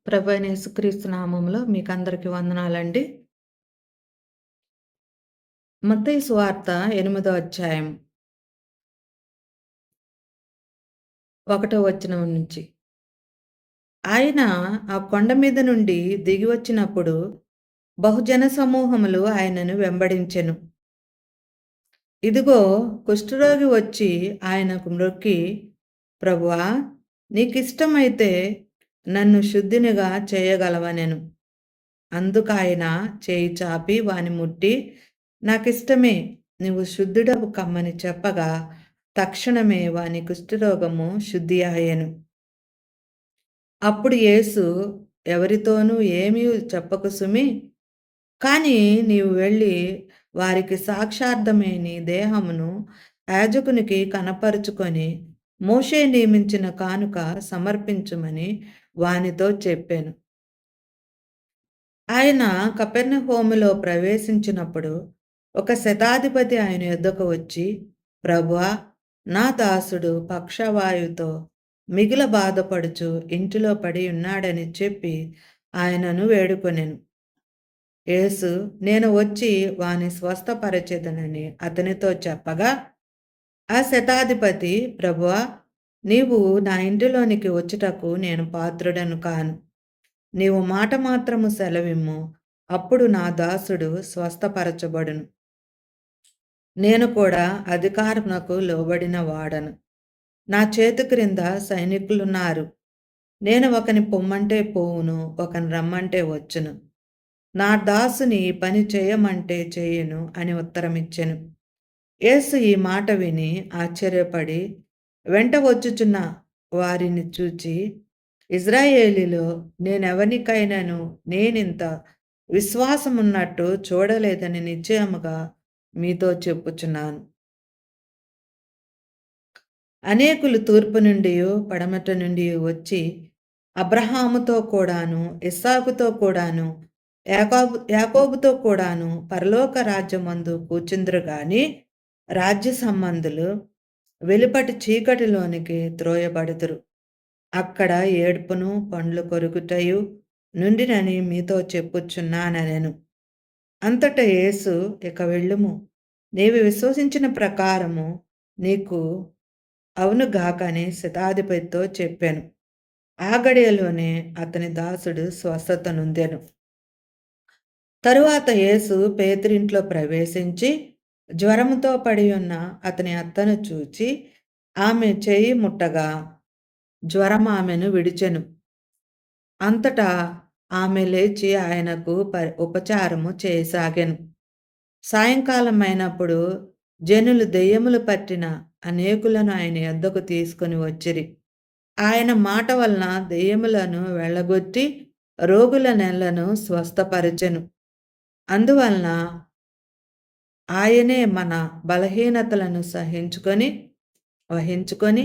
ప్రభువైన యేసుక్రీస్తు నామములో మీకందరికి వందనాలండి. మత్తయి సువార్త 8దో అధ్యాయం 1 వచనం నుంచి. ఆయన ఆ కొండ మీద నుండి దిగి వచ్చినప్పుడు బహుజన సమూహములు ఆయనను వెంబడించెను. ఇదిగో కుష్ఠరోగి వచ్చి ఆయనకు మ్రొక్కి, ప్రభువా, నీకిష్టమైతే నన్ను శుద్ధినిగా చేయగలవనెను. అందుకాయన చేయి చాపి వాని ముట్టి, నాకిష్టమే, నీవు శుద్ధుడవు కమ్మని చెప్పగా తక్షణమే వాని కుష్ఠరోగము శుద్ధి అయ్యెను. అప్పుడు యేసు, ఎవరితోనూ ఏమీ చెప్పకు సుమీ, కానీ నీవు వెళ్ళి వారికి సాక్షార్థమై నీ దేహమును యాజకునికి కనపరుచుకొని మోషే నియమించిన కానుక సమర్పించుమని వానితో చెప్పాను. ఆయన కపెర్నహూములో ప్రవేశించినప్పుడు ఒక శతాధిపతి ఆయన యొద్దకు వచ్చి, ప్రభువా, నా దాసుడు పక్షవాయువుతో మిగుల బాధపడుచు ఇంటిలో పడి ఉన్నాడని చెప్పి ఆయనను వేడుకొనెను. యేసు, నేను వచ్చి వాని స్వస్థపరచెదనని అతనితో చెప్పగా, ఆ శతాధిపతి, ప్రభువా, నీవు నా ఇంటిలోనికి వచ్చుటకు నేను పాత్రుడను కాను. నీవు మాట మాత్రము సెలవిమ్ము, అప్పుడు నా దాసుడు స్వస్థపరచబడును. నేను కూడా అధికారమునకు లోబడిన వాడను. నా చేతి క్రింద సైనికులున్నారు. నేను ఒకని పొమ్మంటే పోవును, ఒకని రమ్మంటే వచ్చును. నా దాసుని ఈ పని చేయమంటే చేయును అని ఉత్తరమిచ్చెను. యేసు ఈ మాట విని ఆశ్చర్యపడి వెంట వచ్చుచున్న వారిని చూచి, ఇజ్రాయేలీలో నేనెవనికైనాను నేనింత విశ్వాసమున్నట్టు చూడలేదని నిశ్చయముగా మీతో చెప్పుచున్నాను. అనేకులు తూర్పు నుండియు పడమట నుండి వచ్చి అబ్రహాముతో కూడాను, ఇస్సాకుతో కూడాను, యాకోబుతో కూడాను పరలోక రాజ్యమందు కూర్చుందురు గాని రాజ్య సంబంధులు వెలుపటి చీకటిలోనికి త్రోయబడుదురు. అక్కడ ఏడ్పును పండ్లు కొరుకుటయు నుండినని మీతో చెప్పుచున్నానెను. అంతటా యేసు, ఇక వెళ్ళుము, నీవు విశ్వసించిన ప్రకారము నీకు అవునుగాక అని శతాధిపతితో చెప్పాను. ఆ గడియలోనే అతని దాసుడు స్వస్థత నొందెను. తరువాత యేసు పేతురింట్లో ప్రవేశించి జ్వరముతో పడి ఉన్న అతని అత్తను చూచి ఆమె చేయి ముట్టగా జ్వరం ఆమెను విడిచెను. అంతటా ఆమె లేచి ఆయనకు ఉపచారము చేయసాగెను. సాయంకాలం అయినప్పుడు జనులు దెయ్యములు పట్టిన అనేకులను ఆయన యొద్దకు తీసుకుని వచ్చిరి. ఆయన మాట వలన దెయ్యములను వెళ్ళగొట్టి రోగుల నెలను స్వస్థపరచెను. అందువలన ఆయనే మన బలహీనతలను వహించుకొని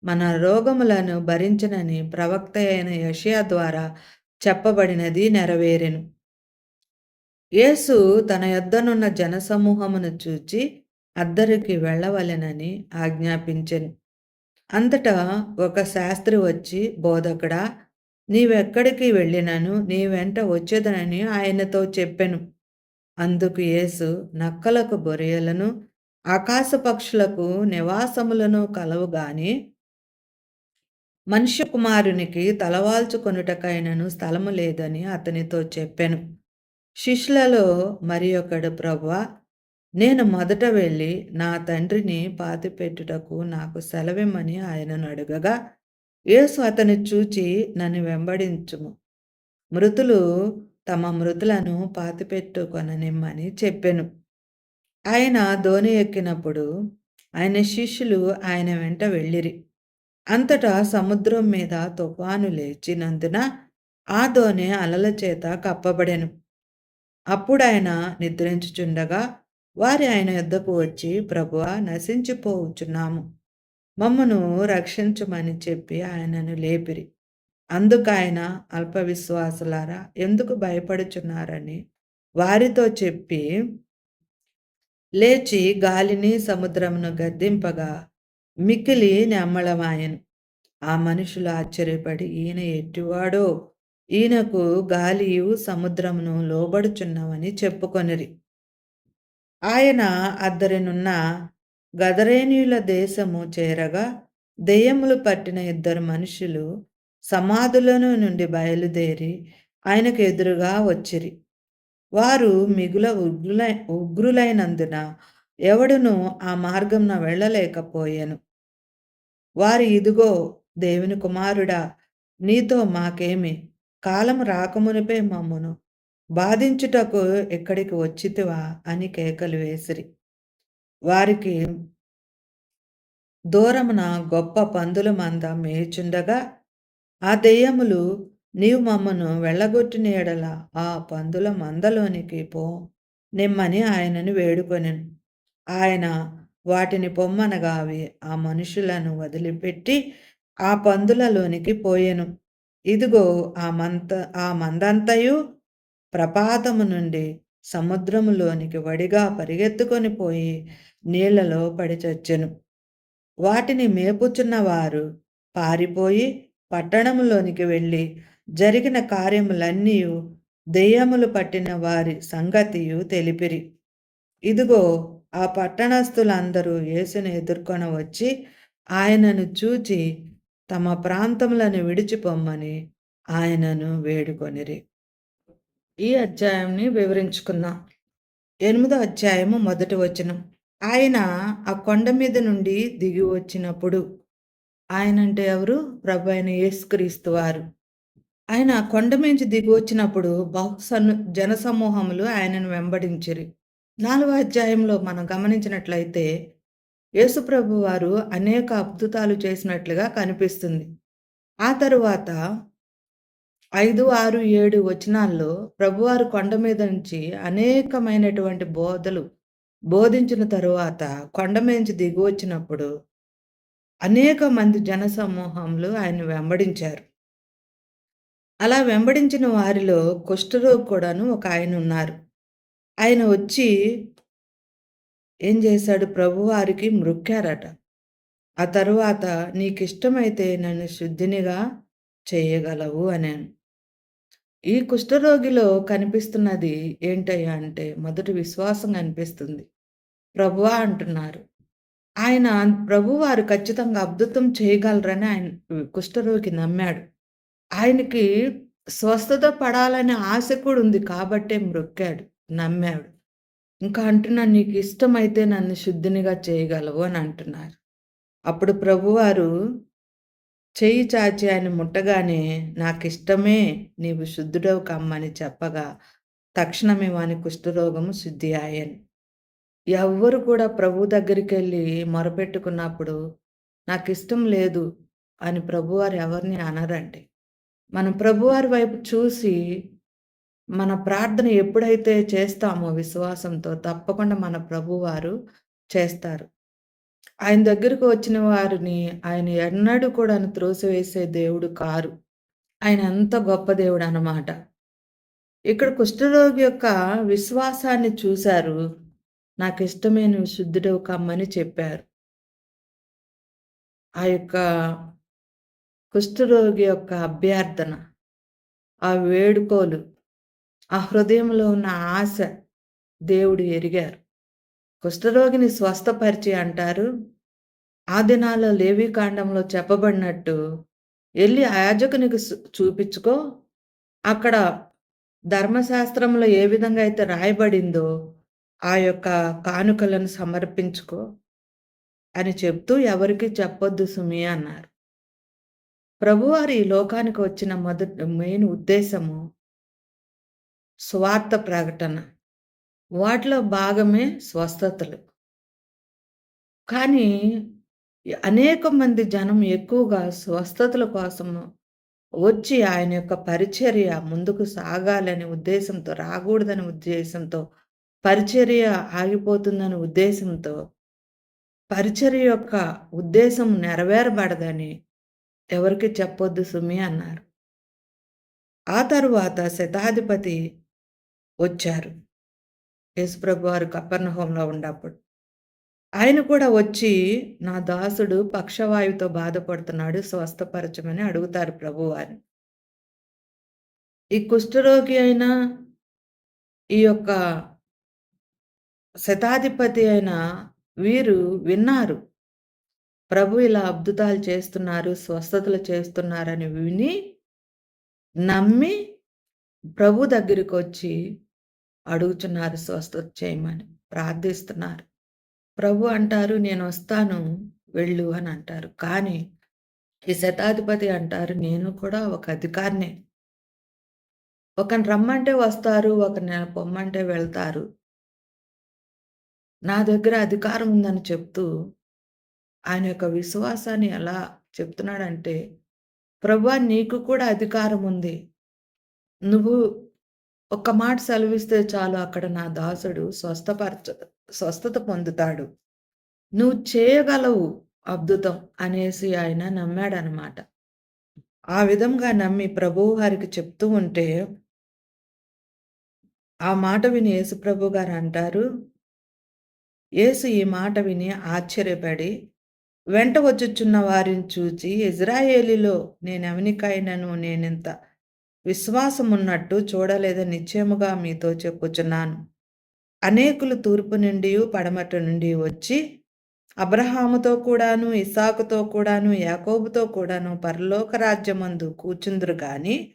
మన రోగములను భరించనని ప్రవక్త అయిన యెషయా ద్వారా చెప్పబడినది నెరవేరెను. యేసు తన యొద్దనున్న జనసమూహమును చూచి అద్దరికి వెళ్ళవలెనని ఆజ్ఞాపించెను. అంతటా ఒక శాస్త్రి వచ్చి, బోధకుడా, నీవెక్కడికి వెళ్ళినను నీ వెంట వచ్చేదనని ఆయనతో చెప్పెను. అందుకు యేసు, నక్కలకు బొరియలను ఆకాశ పక్షులకు నివాసములను కలవు గాని మనుష్య కుమారునికి తలవాల్చుకొనుటకైనను స్థలము లేదని అతనితో చెప్పెను. శిష్యులలో మరి ఒకడు, ప్రభువా, నేను మొదట వెళ్ళి నా తండ్రిని పాతిపెట్టుటకు నాకు సెలవిమ్మని ఆయనను అడుగగా, యేసు అతని చూచి, నన్ను వెంబడించుము, మృతులు తమ మృతులను పాతిపెట్టుకొననిమ్మని చెప్పెను. ఆయన దోణి ఎక్కినప్పుడు ఆయన శిష్యులు ఆయన వెంట వెళ్ళిరి. అంతటా సముద్రం మీద తుఫాను లేచినందున ఆ దోణి అలల చేత కప్పబడెను. అప్పుడు ఆయన నిద్రించుచుండగా వారు ఆయన యొద్దకు వచ్చి, ప్రభువా, నశించిపోవచ్చున్నాము, మమ్మను రక్షించుమని చెప్పి ఆయనను లేపిరి. అందుకాయన, అల్ప విశ్వాసులారా, ఎందుకు భయపడుచున్నారని వారితో చెప్పి లేచి గాలిని సముద్రమును గద్దింపగా మిక్కిలి నిమ్మళమాయెను. ఆ మనుషులు ఆశ్చర్యపడి, ఈయన ఎట్టివాడో ఈయనకు గాలియు సముద్రమును లోబడుచున్నవని చెప్పుకొనిరి. ఆయన అద్దరినున్న గదరేనీయుల దేశము చేరగా దెయ్యములు పట్టిన ఇద్దరు మనుషులు సమాధులను నుండి బయలుదేరి ఆయనకు ఎదురుగా వచ్చిరి. వారు మిగుల ఉగ్రులైనందున ఎవడునూ ఆ మార్గమున వెళ్ళలేకపోయెను. వారు, ఇదిగో దేవుని కుమారుడా, నీతో మాకేమి? కాలము రాకమునుపే మమ్మును బాధించుటకు ఇక్కడికి వచ్చితివా అని కేకలు వేసిరి. వారికి దూరమున గొప్ప పందుల మంద మేయుచుండగా ఆ దెయ్యములు, నీవు మమ్మను వెళ్ళగొట్టిన యెడల ఆ పందుల మందలోనికి పో నిమ్మని ఆయనను వేడుకొనెను. ఆయన వాటిని పొమ్మనగా అవి ఆ మనుషులను వదిలిపెట్టి ఆ పందులలోనికి పోయెను. ఇదిగో ఆ మందంతయు ప్రపాతము నుండి సముద్రములోనికి వడిగా పరిగెత్తుకొని పోయి నీళ్లలో పడి చచ్చెను. వాటిని మేపుచున్నవారు పారిపోయి పట్టణములోనికి వెళ్ళి జరిగిన కార్యములన్నీయు దెయ్యములు పట్టిన వారి సంగతియు తెలిపిరి. ఇదిగో ఆ పట్టణస్థులందరూ యేసును ఎదుర్కొన వచ్చి ఆయనను చూచి తమ ప్రాంతములను విడిచిపొమ్మని ఆయనను వేడుకొనిరి. ఈ అధ్యాయంని వివరించుకుందాం. 8వ అధ్యాయము మొదటి వచనం. ఆయన ఆ కొండ మీద నుండి దిగి వచ్చినప్పుడు, ఆయనంటే ఎవరు? ప్రభువైన యేసుక్రీస్తు వారు. ఆయన కొండ మించి దిగి వచ్చినప్పుడు జనసమూహములు ఆయనను వెంబడించిరి. 4వ అధ్యాయంలో మనం గమనించినట్లయితే యేసుప్రభు వారు అనేక అద్భుతాలు చేసినట్లుగా కనిపిస్తుంది. ఆ తరువాత 5, 6, 7 వచనాల్లో ప్రభువారు కొండ మీద నుంచి అనేకమైనటువంటి బోధలు బోధించిన తరువాత కొండ నుంచి దిగి వచ్చినప్పుడు అనేక మంది జనసమూహములు ఆయన వెంబడించారు. అలా వెంబడించిన వారిలో కుష్ఠరోగి కూడాను ఒక ఆయన ఉన్నారు. ఆయన వచ్చి ఏం చేశాడు? ప్రభువారికి మ్రొక్కారట. ఆ తరువాత, నీకిష్టమైతే నన్ను శుద్ధినిగా చేయగలవు అనాను. ఈ కుష్ఠరోగిలో కనిపిస్తున్నది ఏంటయ్యా అంటే, మొదటి విశ్వాసం కనిపిస్తుంది. ప్రభువా అంటున్నారు. ప్రభువారు ఖచ్చితంగా అద్భుతం చేయగలరని ఆయన కుష్ఠరోగి నమ్మాడు. ఆయనకి స్వస్థత పడాలనే ఆశ కూడా ఉంది కాబట్టే మ్రొక్కాడు, నమ్మాడు. ఇంకా అంటున్నాను, నీకు ఇష్టమైతే నన్ను శుద్ధినిగా చేయగలవు అని అంటున్నారు. అప్పుడు ప్రభువారు చెయ్యి చాచి ఆయన ముట్టగానే, నాకిష్టమే, నీవు శుద్ధుడవు కమ్మని చెప్పగా తక్షణమే వాని కుష్ఠరోగము శుద్ధి ఆయను. ఎవ్వరు కూడా ప్రభు దగ్గరికెళ్ళి మొరపెట్టుకున్నప్పుడు నాకిష్టం లేదు అని ప్రభువారు ఎవరిని అనరండి. మనం ప్రభువారి వైపు చూసి మన ప్రార్థన ఎప్పుడైతే చేస్తామో విశ్వాసంతో, తప్పకుండా మన ప్రభువారు చేస్తారు. ఆయన దగ్గరకు వచ్చిన వారిని ఆయన ఎన్నడూ కూడా త్రోసివేసే దేవుడు కారు. ఆయన ఎంత గొప్ప దేవుడు అన్నమాట. ఇక్కడ కుష్ఠరోగి యొక్క విశ్వాసాన్ని చూశారు. నాకిష్టమే, నువ్వు శుద్ధుడవు కమ్మని చెప్పారు. ఆ యొక్క కుష్ఠరోగి యొక్క అభ్యర్థన, ఆ వేడుకోలు, ఆ హృదయంలో ఉన్న ఆశ దేవుడు ఎరిగారు. కుష్ఠరోగిని స్వస్థపరిచి అంటారు, ఆ దినాల్లో లేవీకాండంలో చెప్పబడినట్టు, ఎళ్లి ఆ యాజకునికి చూపించుకో, అక్కడ ధర్మశాస్త్రంలో ఏ విధంగా అయితే రాయబడిందో ఆ యొక్క కానుకలను సమర్పించుకో అని చెప్తూ, ఎవరికీ చెప్పొద్దు సుమి అన్నారు. ప్రభువారు ఈ లోకానికి వచ్చిన మెయిన్ ఉద్దేశము స్వార్థ ప్రకటన. వాటిలో భాగమే స్వస్థతలు. కానీ అనేక మంది జనం ఎక్కువగా స్వస్థతల కోసము వచ్చి ఆయన యొక్క పరిచర్య ముందుకు సాగాలనే ఉద్దేశంతో, రాకూడదనే ఉద్దేశంతో, పరిచర్య ఆగిపోతుందనే ఉద్దేశంతో, పరిచర్య యొక్క ఉద్దేశం నెరవేరబడదని ఎవరికి చెప్పొద్దు సుమి అన్నారు. ఆ తరువాత శతాధిపతి వచ్చారు. యేసుప్రభు వారు కపెర్నహూములో ఉన్నప్పుడు. ఆయన కూడా వచ్చి, నా దాసుడు పక్షవాయువుతో బాధపడుతున్నాడు, స్వస్థపరచమని అడుగుతారు ప్రభువారిని. ఈ కుష్ఠరోగి అయిన, ఈ యొక్క శతాధిపతి అయిన వీరు విన్నారు. ప్రభు ఇలా అద్భుతాలు చేస్తున్నారు, స్వస్థతలు చేస్తున్నారని విని, నమ్మి ప్రభు దగ్గరికొచ్చి అడుగుచున్నారు స్వస్థత చేయమని. ప్రార్థిస్తున్నారు. ప్రభు అంటారు, "నేనొస్తాను వెళ్ళు" అని అంటారు. కానీ ఈ శతాధిపతి అంటారు, "నేను కూడా ఒక అధికారినే. ఒకరిని రమ్మంటే వస్తారు, ఒకరిని పొమ్మంటే వెళ్తారు. నా దగ్గర అధికారం ఉందని" చెప్తూ ఆయన యొక్క విశ్వాసాన్ని ఎలా చెప్తున్నాడంటే, "ప్రభువా నీకు కూడా అధికారం ఉంది. నువ్వు ఒక్క మాట సెలవిస్తే చాలు అక్కడ నా దాసుడు స్వస్థత పొందుతాడు. నువ్వు చేయగలవు అద్భుతం" అనేసి ఆయన నమ్మాడనమాట. ఆ విధంగా నమ్మి ప్రభువు వారికి చెప్తూ ఉంటే, ఆ మాట విని యేసుప్రభు గారు అంటారు, యేసు ఈ మాట విని ఆశ్చర్యపడి, వెంట వచ్చుచున్న వారిని చూచి, ఇజ్రాయేలీలో నేనెవనికైనను నేనింత విశ్వాసమున్నట్టు చూడలేదని నిశ్చయముగా మీతో చెప్పుచున్నాను. అనేకులు తూర్పు నుండియు, పడమట నుండి వచ్చి, అబ్రహాముతో కూడాను, ఇస్సాకుతో కూడాను, యాకోబుతో కూడాను పరలోక రాజ్యమందు కూర్చుందురు గాని,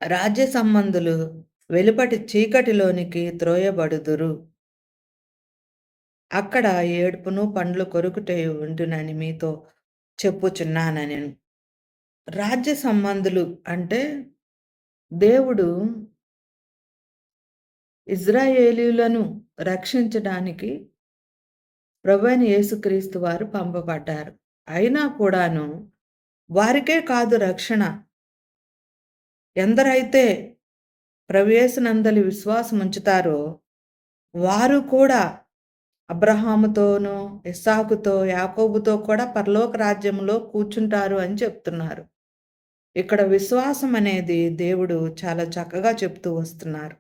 రాజ్య సంబంధులు వెలుపటి చీకటిలోనికి త్రోయబడుదురు. అక్కడ ఏడుపును, పండ్లు కొరుకుటయు ఉండునని మీతో చెప్పుచున్నానెను. రాజ్య సంబంధులు అంటే దేవుడు ఇజ్రాయేలీయులను రక్షించడానికి ప్రభువైన యేసుక్రీస్తు వారు పంపబడ్డారు. అయినా కూడాను వారికే కాదు రక్షణ. ఎందరైతే ప్రభు యేసునందలి విశ్వాసం ఉంచుతారో వారు కూడా అబ్రహాముతోనూ, ఇస్సాకుతో, యాకోబుతో కూడా పరలోక రాజ్యంలో కూర్చుంటారు అని చెప్తున్నారు. ఇక్కడ విశ్వాసం అనేది దేవుడు చాలా చక్కగా చెప్తూ వస్తున్నారు.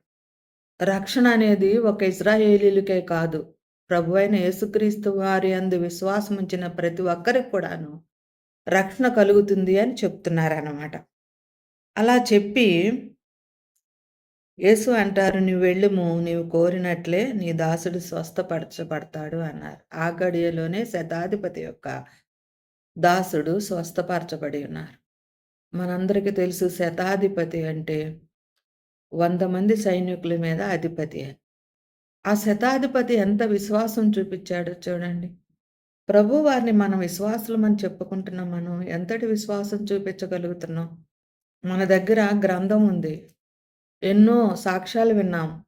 రక్షణ అనేది ఒక ఇశ్రాయేలీయులకే కాదు, ప్రభువైన యేసుక్రీస్తు వారి యందు విశ్వాసం ఉంచిన ప్రతి ఒక్కరికి కూడాను రక్షణ కలుగుతుంది అని చెప్తున్నారన్నమాట. అలా చెప్పి యేసు అంటారు, "నీవు వెళ్ళుము, నీవు కోరినట్లే నీ దాసుడు స్వస్థపరచబడతాడు" అన్నారు. ఆ గడియలోనే శతాధిపతి యొక్క దాసుడు స్వస్థపరచబడి ఉన్నారు. మనందరికీ తెలుసు శతాధిపతి అంటే 100 మంది సైనికుల మీద అధిపతి అని. ఆ శతాధిపతి ఎంత విశ్వాసం చూపిచ్చాడో చూడండి. ప్రభువారిని మనం విశ్వాసులమని చెప్పుకుంటున్నాం. మనం ఎంతటి విశ్వాసం చూపించగలుగుతున్నాం? మన దగ్గర గ్రంథం ఉంది. ఎన్నో సాక్ష్యాలు విన్నాం.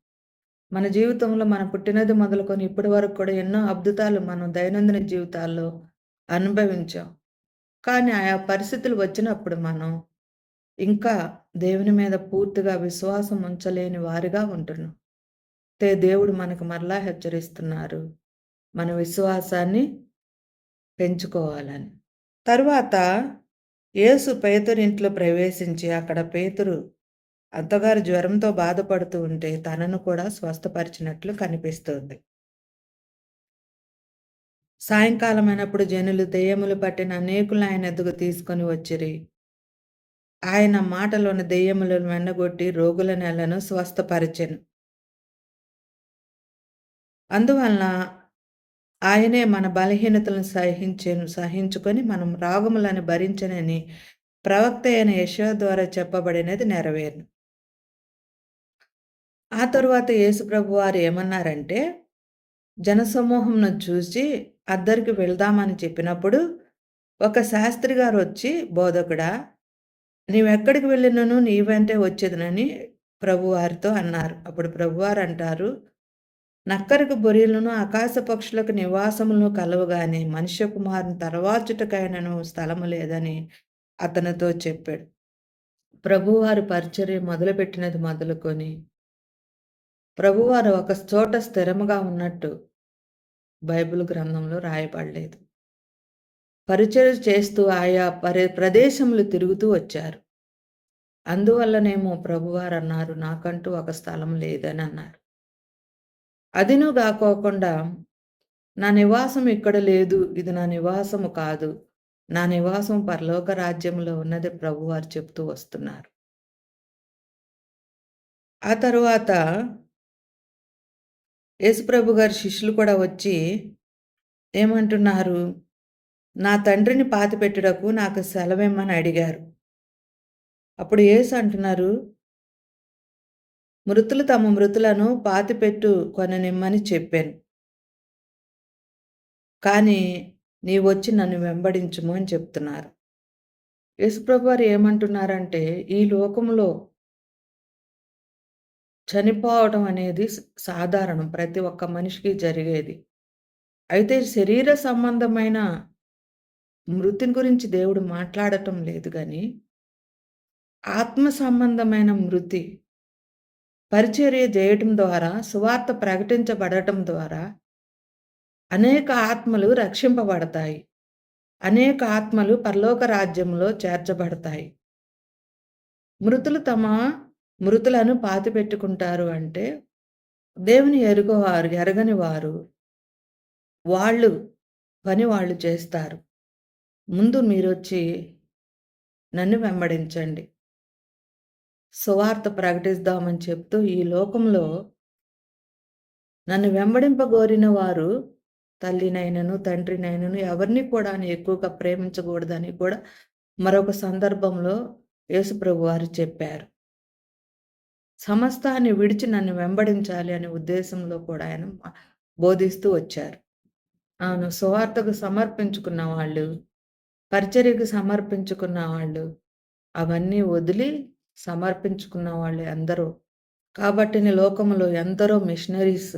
మన జీవితంలో మనం పుట్టినది మొదలుకొని ఇప్పటి వరకు కూడా ఎన్నో అద్భుతాలు మనం దైనందిన జీవితాల్లో అనుభవించాం. కానీ ఆయా పరిస్థితులు వచ్చినప్పుడు మనం ఇంకా దేవుని మీద పూర్తిగా విశ్వాసం ఉంచలేని వారిగా ఉంటున్నాం. దేవుడు మనకు మరలా హెచ్చరిస్తున్నారు, మన విశ్వాసాన్ని పెంచుకోవాలని. తరువాత యేసు పేతురింట్లో ప్రవేశించి అక్కడ పేతురు అత్తగారు జ్వరంతో బాధపడుతూ ఉంటే తనను కూడా స్వస్థపరిచినట్లు కనిపిస్తుంది. సాయంకాలమైనప్పుడు జనులు దెయ్యములు పట్టిన అనేకులను ఆయన ఎద్దుకు తీసుకొని వచ్చిరి. ఆయన మాటలోని దెయ్యములను వెండగొట్టి రోగుల నెలను స్వస్థపరిచెను. అందువలన ఆయనే మన బలహీనతలను సహించుకొని మనం రాగములను భరించనని ప్రవక్త అయిన యెషయా ద్వారా చెప్పబడినది నెరవేరును. ఆ తరువాత యేసుప్రభు వారు ఏమన్నారంటే, జనసమూహంను చూసి అద్దరికి వెళ్దామని చెప్పినప్పుడు ఒక శాస్త్రి గారు వచ్చి, "బోధకుడా, నీవెక్కడికి వెళ్ళినను నీ వెంటే వచ్చేదనని" ప్రభువారితో అన్నారు. అప్పుడు ప్రభువారు అంటారు, "నక్కరకు బొరియలను ఆకాశ పక్షులకు నివాసములను కలవుగాని మనుష్య కుమారుని తలవాల్చుటకైనను స్థలము లేదని అతనితో చెప్పాడు." ప్రభువారు పరిచర్య మొదలుపెట్టినది మొదలుకొని ప్రభువారు ఒక చోట స్థిరముగా ఉన్నట్టు బైబిల్ గ్రంథంలో రాయబడలేదు. పరిచర్య చేస్తూ ఆయా ప్రదేశములు తిరుగుతూ వచ్చారు. అందువల్లనేమో ప్రభువారు అన్నారు, "నాకంటూ ఒక స్థలం లేదని" అన్నారు. అదిను గాకోకుండా, "నా నివాసం ఇక్కడ లేదు, ఇది నా నివాసము కాదు. నా నివాసం పరలోక రాజ్యంలో ఉన్నది" ప్రభువారు చెప్తూ వస్తున్నారు. ఆ తరువాత యేసుప్రభు గారి శిష్యులు కూడా వచ్చి ఏమంటున్నారు? నా తండ్రిని పాతిపెట్టుటకు నాకు సెలవిమ్మని అడిగారు. అప్పుడు యేసు అంటున్నారు, మృతులు తమ మృతులను పాతిపెట్టు కొననిమ్మని చెప్పాను. కానీ నీవొచ్చి నన్ను వెంబడించుము అని చెప్తున్నారు. యేసుప్రభు వారు ఏమంటున్నారంటే, ఈ లోకంలో చనిపోవడం అనేది సాధారణం. ప్రతి ఒక్క మనిషికి జరిగేది. అయితే శరీర సంబంధమైన మృతిని గురించి దేవుడు మాట్లాడటం లేదు గానీ, ఆత్మ సంబంధమైన మృతి పరిచర్య జేయటం ద్వారా, సువార్త ప్రకటించబడటం ద్వారా అనేక ఆత్మలు రక్షింపబడతాయి. అనేక ఆత్మలు పరలోక రాజ్యంలో చేర్చబడతాయి. మృతులు తమ మృతులను పాతిపెట్టుకుంటారు అంటే, దేవుని ఎరగని వారు, వాళ్ళు పని వాళ్ళు చేస్తారు. ముందు మీరొచ్చి నన్ను వెంబడించండి. సువార్త ప్రకటిద్దామని చెప్తూ ఈ లోకంలో నన్ను వెంబడింపగోరిన వారు తల్లినైనను, తండ్రినైనను ఎవరిని కూడా ఎక్కువగా ప్రేమించకూడదని కూడా మరొక సందర్భంలో యేసుప్రభు వారు చెప్పారు. సమస్తాన్ని విడిచి నన్ను వెంబడించాలి అనే ఉద్దేశంలో కూడా ఆయన బోధిస్తూ వచ్చారు. అవును. సువార్తకు సమర్పించుకున్న వాళ్ళు, పరిచర్యకు సమర్పించుకున్న వాళ్ళు, అవన్నీ వదిలి సమర్పించుకున్న వాళ్ళే అందరూ. కాబట్టిని లోకములో ఎందరో మిషనరీస్,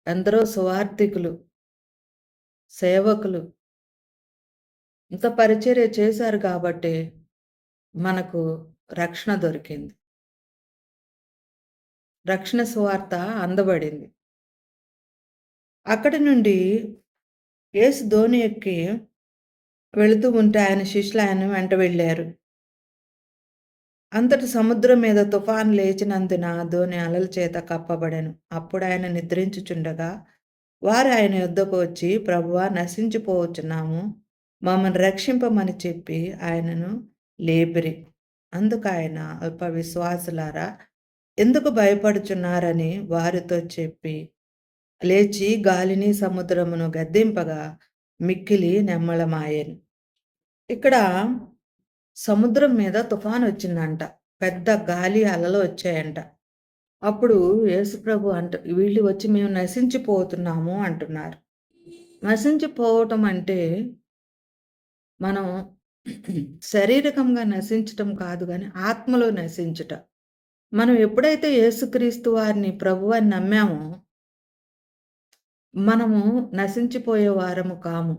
ఎందరో సువార్థికులు, సేవకులు ఇంత పరిచర్య చేశారు కాబట్టే మనకు రక్షణ దొరికింది. రక్షణ సువార్త అందబడింది. అక్కడి నుండి యేసు దోణి ఎక్కి వెళుతూ ఉంటే ఆయన శిష్యులు ఆయన వెంట వెళ్ళారు. అంతటి సముద్రం మీద తుఫాను లేచినందున దోణి అలల చేత కప్పబడెను. అప్పుడు ఆయన నిద్రించుచుండగా వారు ఆయన యొద్దకు వచ్చి, ప్రభువా నశించిపోవచ్చున్నాము, మమ్మల్ని రక్షింపమని చెప్పి ఆయనను లేపిరి. అందుకాయన అల్ప విశ్వాసులారా ఎందుకు భయపడుచున్నారని వారితో చెప్పి లేచి గాలిని సముద్రమును గద్దింపగా మిక్కిలి నెమ్మళమాయెను. ఇక్కడ సముద్రం మీద తుఫాను వచ్చిందంట. పెద్ద గాలి అలలు వచ్చాయంట. అప్పుడు యేసుప్రభు వీళ్ళు వచ్చి మేము నశించిపోతున్నాము అంటున్నారు. నశించిపోవటం అంటే మనం శారీరకంగా నశించటం కాదు గాని ఆత్మలో నశించుట. మనం ఎప్పుడైతే యేసుక్రీస్తు వారిని ప్రభువని నమ్మామో మనము నశించిపోయే వారము కాము.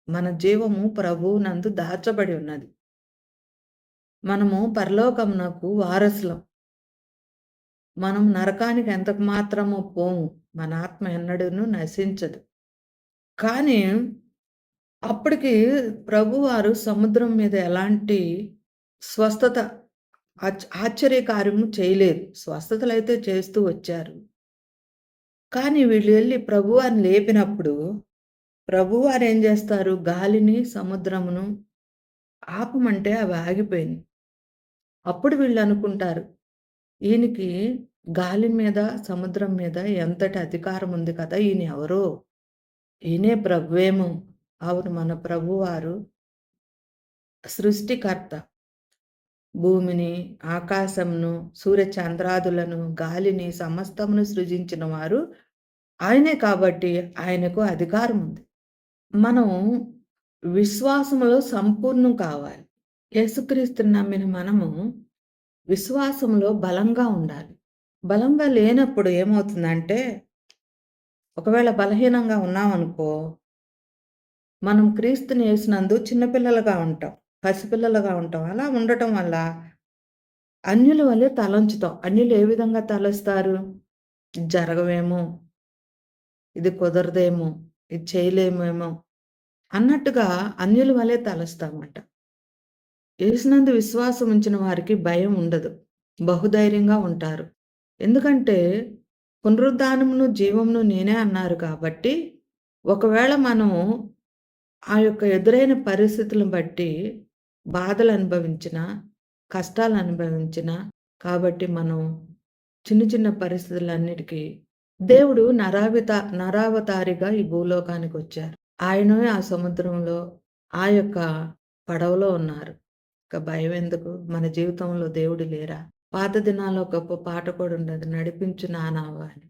మన జీవము ప్రభువునందు దాచబడి ఉన్నది. మనము పరలోకమునకు వారసులం. మనం నరకానికి ఎంతకు మాత్రము పోము. మన ఆత్మ ఎన్నడూను నశించదు. కానీ అప్పటికి ప్రభువారు సముద్రం మీద ఎలాంటి స్వస్థత ఆశ్చర్యకార్యము చేయలేదు. స్వస్థతలైతే చేస్తూ వచ్చారు. కానీ వీళ్ళు వెళ్లి ప్రభువారిని లేపినప్పుడు ప్రభువారు ఏం చేస్తారు? గాలిని, సముద్రమును ఆపమంటే అవి ఆగిపోయినాయి. అప్పుడు వీళ్ళు అనుకుంటారు, ఈయనకి గాలి మీద, సముద్రం మీద ఎంతటి అధికారం ఉంది కదా! ఈయన ఎవరో? ఈయనే ప్రభువేమో! అవును, మన ప్రభువారు సృష్టికర్త. భూమిని, ఆకాశమును, సూర్యచంద్రాదులను, గాలిని సమస్తమును సృజించిన వారు ఆయనే కాబట్టి ఆయనకు అధికారం ఉంది. మనం విశ్వాసములో సంపూర్ణం కావాలి. యేసుక్రీస్తుని నమ్మిన మనము విశ్వాసంలో బలంగా ఉండాలి. బలంగా లేనప్పుడు ఏమవుతుందంటే, ఒకవేళ బలహీనంగా ఉన్నామనుకో, మనం క్రీస్తుని యేసునందు చిన్నపిల్లలుగా ఉంటాం. పసిపిల్లలుగా ఉంటాం. అలా ఉండటం వల్ల అన్యుల వలె తలంచుతాం. అన్యులు ఏ విధంగా తలస్తారు? ఇది జరగవేమో, ఇది కుదరదేమో, ఇది చేయలేమేమో అన్నట్టుగా అన్యుల వలె తలస్తామట. యేసునందు విశ్వాసం ఉంచిన వారికి భయం ఉండదు. బహుధైర్యంగా ఉంటారు. ఎందుకంటే పునరుద్ధానమును, జీవమును నేనే అన్నారు కాబట్టి, ఒకవేళ మనము ఆ యొక్క ఎదురైన పరిస్థితులను బట్టి బాధలు అనుభవించినా, కష్టాలు అనుభవించినా, కాబట్టి మనం చిన్న చిన్న పరిస్థితులన్నిటికీ దేవుడు నరావతారిగా ఈ భూలోకానికొచ్చారు. ఆయనే ఆ సముద్రంలో, ఆ యొక్క పడవలో ఉన్నారు. ఇక భయమెందుకు? మన జీవితంలో దేవుడు లేరా? పాత దినాల్లో గొప్ప పాట కూడా ఉండేది. నడిపించు నా నావ అని.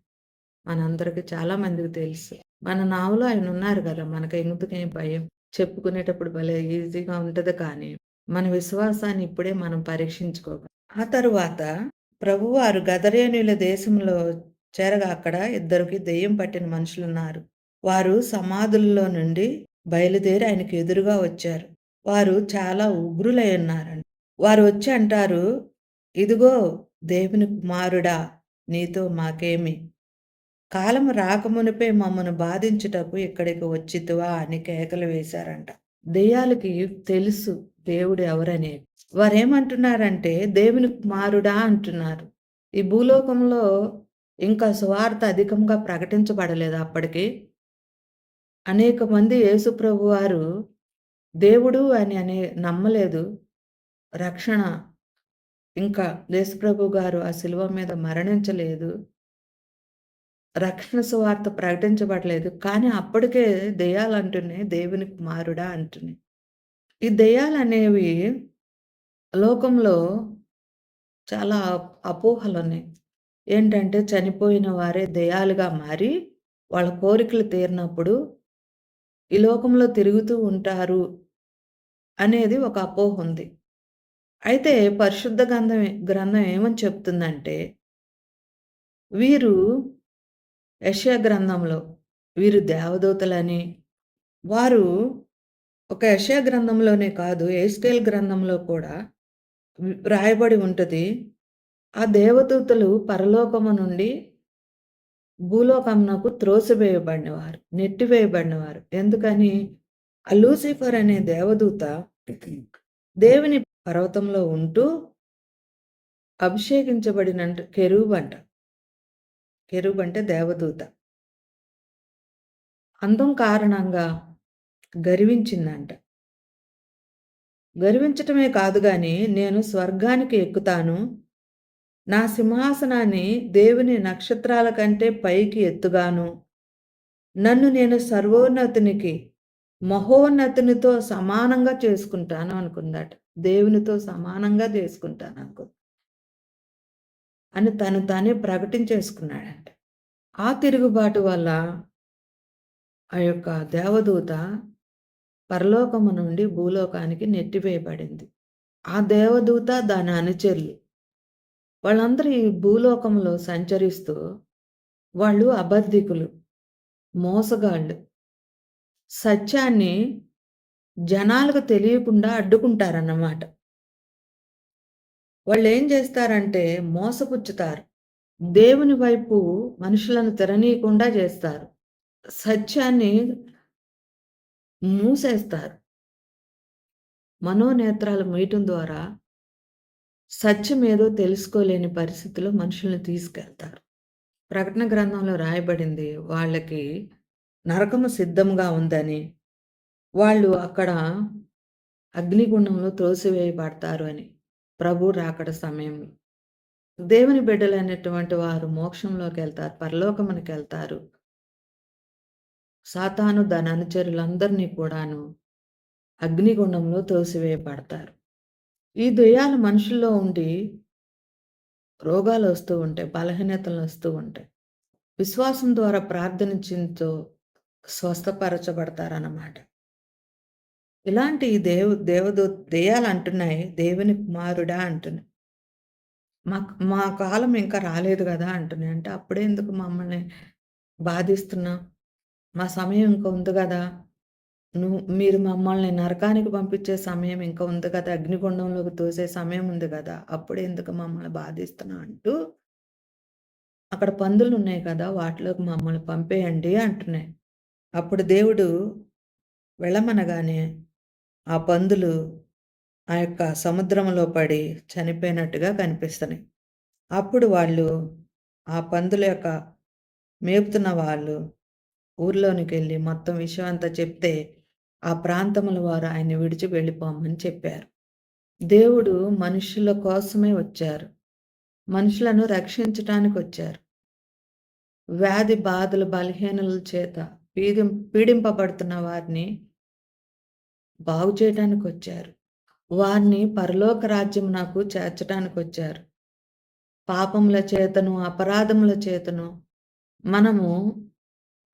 మనందరికి చాలా మందికి తెలుసు. మన నావలో ఆయనున్నారు గదా! మనకెందుకే భయం? చెప్పుకునేటప్పుడు భలే ఈజీగా ఉంటది కానీ, మన విశ్వాసాన్ని ఇప్పుడే మనం పరీక్షించుకోవాలి. ఆ తరువాత ప్రభువారు గదరేనుల దేశంలో చేరగా అక్కడ ఇద్దరికి దెయ్యం పట్టిన మనుషులున్నారు. వారు సమాధుల్లో నుండి బయలుదేరి ఆయనకు ఎదురుగా వచ్చారు. వారు చాలా ఉగ్రులై ఉన్నారండి. వారు వచ్చి అంటారు, "ఇదిగో దేవుని కుమారుడా! నీతో మాకేమి? కాలము రాకమునుపే మమ్మను బాధించుటకు ఇక్కడికి వచ్చితివా" అని కేకలు వేశారంట. దెయ్యాలకి తెలుసు దేవుడు ఎవరనేది. వారేమంటున్నారంటే, దేవుని కుమారుడా అంటున్నారు. ఈ భూలోకంలో ఇంకా సువార్త అధికంగా ప్రకటించబడలేదు అప్పటికి. అనేక మంది యేసుప్రభువారు దేవుడు అని నమ్మలేదు. రక్షణ ఇంకా యేసుప్రభు గారు ఆ శిలువ మీద మరణించలేదు. రక్షణ సువార్త ప్రకటించబడలేదు. కానీ అప్పటికే దెయ్యాలంటున్నాయి దేవుని కుమారుడా అంటున్నాయి. ఈ దెయ్యాలనేవి లోకంలో చాలా అపోహలున్నాయి. ఏంటంటే చనిపోయిన వారే దెయ్యాలుగా మారి, వాళ్ళ కోరికలు తీరినప్పుడు ఈ లోకంలో తిరుగుతూ ఉంటారు అనేది ఒక అపోహుంది. అయితే పరిశుద్ధ గ్రంథం ఏమని చెప్తుందంటే, వీరు యెషయా గ్రంథంలో వీరు దేవదూతలని, వారు ఒక యెషయా గ్రంథంలోనే కాదు, యెహెజ్కేలు గ్రంథంలో కూడా రాయబడి ఉంటది. ఆ దేవదూతలు పరలోకము నుండి భూలోకమునకు త్రోసివేయబడినవారు, నెట్టివేయబడినవారు. ఎందుకని? ఆ లూసిఫర్ అనే దేవదూత దేవుని పర్వతంలో ఉంటూ అభిషేకించబడినంట కెరూబంట. కెరూబంటే దేవదూత. అందం కారణంగా గర్వించిందంట. గర్వించటమే కాదు గాని, నేను స్వర్గానికి ఎక్కుతాను. నా సింహాసనాన్ని దేవుని నక్షత్రాల కంటే పైకి ఎత్తుగాను. నన్ను నేను సర్వోన్నతునికి, మహోన్నతునితో సమానంగా చేసుకుంటాను అనుకుందట. దేవునితో సమానంగా చేసుకుంటాను అని తను తానే ప్రకటించేసుకున్నాడంట. ఆ తిరుగుబాటు వల్ల ఆ యొక్క దేవదూత పరలోకము నుండి భూలోకానికి నెట్టివేయబడింది. ఆ దేవదూత దాని అనుచరులు వాళ్ళందరూ ఈ భూలోకంలో సంచరిస్తూ వాళ్ళు అబద్ధికులు, మోసగాళ్ళు. సత్యాన్ని జనాలకు తెలియకుండా అడ్డుకుంటారన్నమాట. వాళ్ళేం చేస్తారంటే మోసపుచ్చుతారు. దేవుని వైపు మనుషులను తెరనీయకుండా చేస్తారు. సత్యాన్ని మూసేస్తారు. మనోనేత్రాలు మూయటం ద్వారా సత్యమేదో తెలుసుకోలేని పరిస్థితిలో మనుషుల్ని తీసుకెళ్తారు. ప్రకటన గ్రంథంలో రాయబడింది వాళ్ళకి నరకము సిద్ధంగా ఉందని, వాళ్ళు అక్కడ అగ్నిగుండంలో త్రోసివేయబడతారు అని. ప్రభు రాకడ సమయంలో. దేవుని బిడ్డలైనటువంటి వారు మోక్షంలోకెళ్తారు, పరలోకమునకెళ్తారు. సాతాను దాని అనుచరులందరినీ కూడాను అగ్నిగుండంలో తోసివేయబడతారు. ఈ దెయ్యాలు మనుషుల్లో ఉండి రోగాలొస్తూ ఉంటాయి, బలహీనతలొస్తూ ఉంటాయి. విశ్వాసం ద్వారా ప్రార్థనించుతో స్వస్థపరచబడతారన్నమాట. ఇలాంటి దెయ్యాలంటున్నాయి, దేవుని కుమారుడా అంటున్నాయి. మా కాలం ఇంకా రాలేదు గదా అంటున్నాయి. అంటే అప్పుడెందుకు మమ్మల్ని బాధిస్తున్నావు? మా సమయం ఇంక ఉంది గదా! మీరు మమ్మల్ని నరకానికి పంపించే సమయం ఇంకా ఉంది కదా! అగ్నిగుండంలోకి తోసే సమయం ఉంది గదా! అప్పుడెందుకు మమ్మల్ని బాధిస్తున్నావు అంటూ, అక్కడ పందులున్నాయి కదా! వాటిలోకి మమ్మల్ని పంపేయండి అంటున్నాయి. అప్పుడు దేవుడు వెళ్ళమనగానే ఆ పందులు ఆ యొక్క సముద్రంలో పడి చనిపోయినట్టుగా కనిపిస్తున్నాయి. అప్పుడు వాళ్ళు ఆ పందుల యొక్క మేపుతున్న వాళ్ళు ఊర్లోనికెళ్ళి మొత్తం విషయం అంతా చెప్తే, ఆ ప్రాంతముల వారు ఆయన్ని విడిచి వెళ్ళిపోమని చెప్పారు. దేవుడు మనుషుల కోసమే వచ్చారు. మనుషులను రక్షించటానికొచ్చారు. వ్యాధి బాధలు, బలహీనల చేత పీడింపబడుతున్న వారిని బాగు చేయటానికొచ్చారు. వారిని పరలోక రాజ్యమునకు చేర్చటానికొచ్చారు. పాపముల చేతను, అపరాధముల చేతను మనము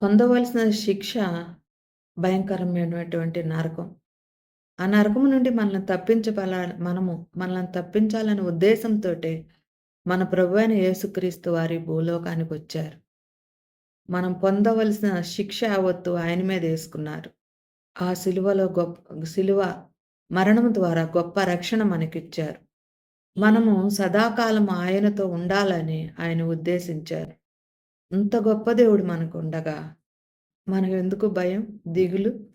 పొందవలసిన శిక్ష భయంకరమైనటువంటి నరకం. ఆ నరకము నుండి మనల్ని తప్పించాలనే ఉద్దేశంతోటే మన ప్రభువైన యేసుక్రీస్తు వారి భూలోకానికొచ్చారు. మనం పొందవలసిన శిక్ష యావత్తు ఆయన మీదేసుకున్నారు. ఆ సిలువ మరణం ద్వారా గొప్ప రక్షణ మనకిచ్చారు. మనము సదాకాలం ఆయనతో ఉండాలని ఆయన ఉద్దేశించారు. ఇంత గొప్ప దేవుడు మనకుండగా మనకెందుకు భయం, దిగులు?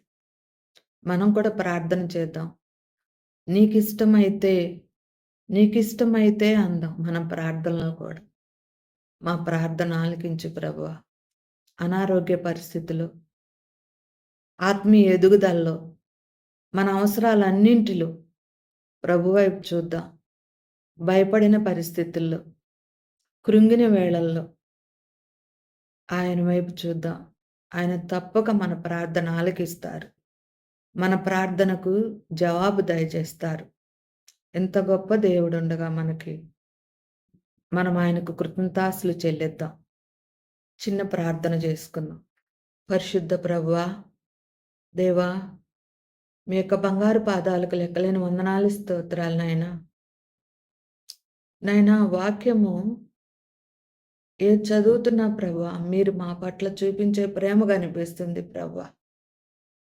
మనం కూడా ప్రార్థన చేద్దాం. నీకిష్టమైతే, నీకిష్టమైతే అందాం మనం ప్రార్థనలో కూడా. మా ప్రార్థన ఆలకించు ప్రభువా. అనారోగ్య పరిస్థితులు, ఆత్మీయ ఎదుగుదలలో, మన అవసరాలన్నింటిలో ప్రభు వైపు చూద్దాం. భయపడిన పరిస్థితుల్లో, కృంగిన వేళల్లో ఆయన వైపు చూద్దాం. ఆయన తప్పక మన ప్రార్థన ఆలకిస్తారు. మన ప్రార్థనకు జవాబు దయచేస్తారు. ఎంత గొప్ప దేవుడుండగా మనం ఆయనకు కృతజ్ఞతాస్తులు చెల్లిద్దాం. చిన్న ప్రార్థన చేసుకుందాం. పరిశుద్ధ ప్రభువా, దేవా, మీ యొక్క బంగారు పాదాలకు లెక్కలేని వందనాలు, స్తోత్రాలు నాయనా. నాయనా, వాక్యము ఏది చదువుతున్నా ప్రభువా, మీరు మా పట్ల చూపించే ప్రేమ కనిపిస్తుంది ప్రభువా.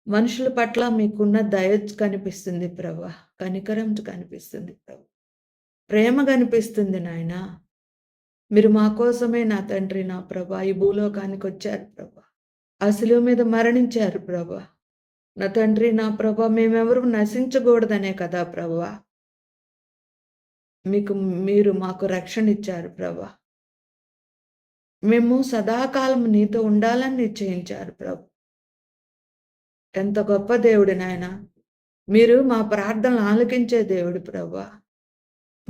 మనుషుల పట్ల మీకున్న దయ కనిపిస్తుంది ప్రభువా. కనికరం కనిపిస్తుంది ప్రభు. ప్రేమ కనిపిస్తుంది నాయనా. మీరు మా కోసమే నా తండ్రి, నా ప్రభా, ఈ భూలోకానికి వచ్చారు ప్రభా. ఆ శిలువ మీద మరణించారు ప్రభా. నా తండ్రి, నా ప్రభా, మేమెవరు నశించకూడదనే కదా ప్రభువా. మీరు మాకు రక్షణ ఇచ్చారు ప్రభా. మేము సదాకాలం నీతో ఉండాలని నిశ్చయించారు ప్రభు. ఎంత గొప్ప దేవుడు నాయన. మీరు మా ప్రార్థనలు ఆలకించే దేవుడు ప్రభా.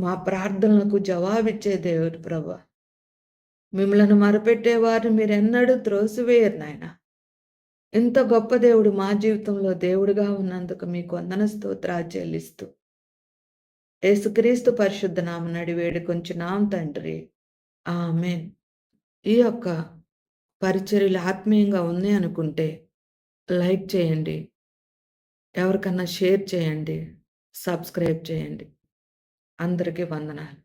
మా ప్రార్థనలకు జవాబిచ్చే దేవుడు ప్రభా. మిమ్మలను మొరపెట్టేవారిని మీరెన్నడూ త్రోసివేయరు నాయన. ఇంత గొప్ప దేవుడు మా జీవితంలో దేవుడుగా ఉన్నందుకు మీకు వందన స్తోత్రాలు చెల్లిస్తూ యేసుక్రీస్తు పరిశుద్ధ నామమున వేడుకొంచున్నాం తండ్రి. ఆమేన్. ఈ యొక్క పరిచర్యలు ఆత్మీయంగా ఉన్నాయి అనుకుంటే లైక్ చేయండి. ఎవరికన్నా షేర్ చేయండి. సబ్స్క్రైబ్ చేయండి. అందరికీ వందనాలు.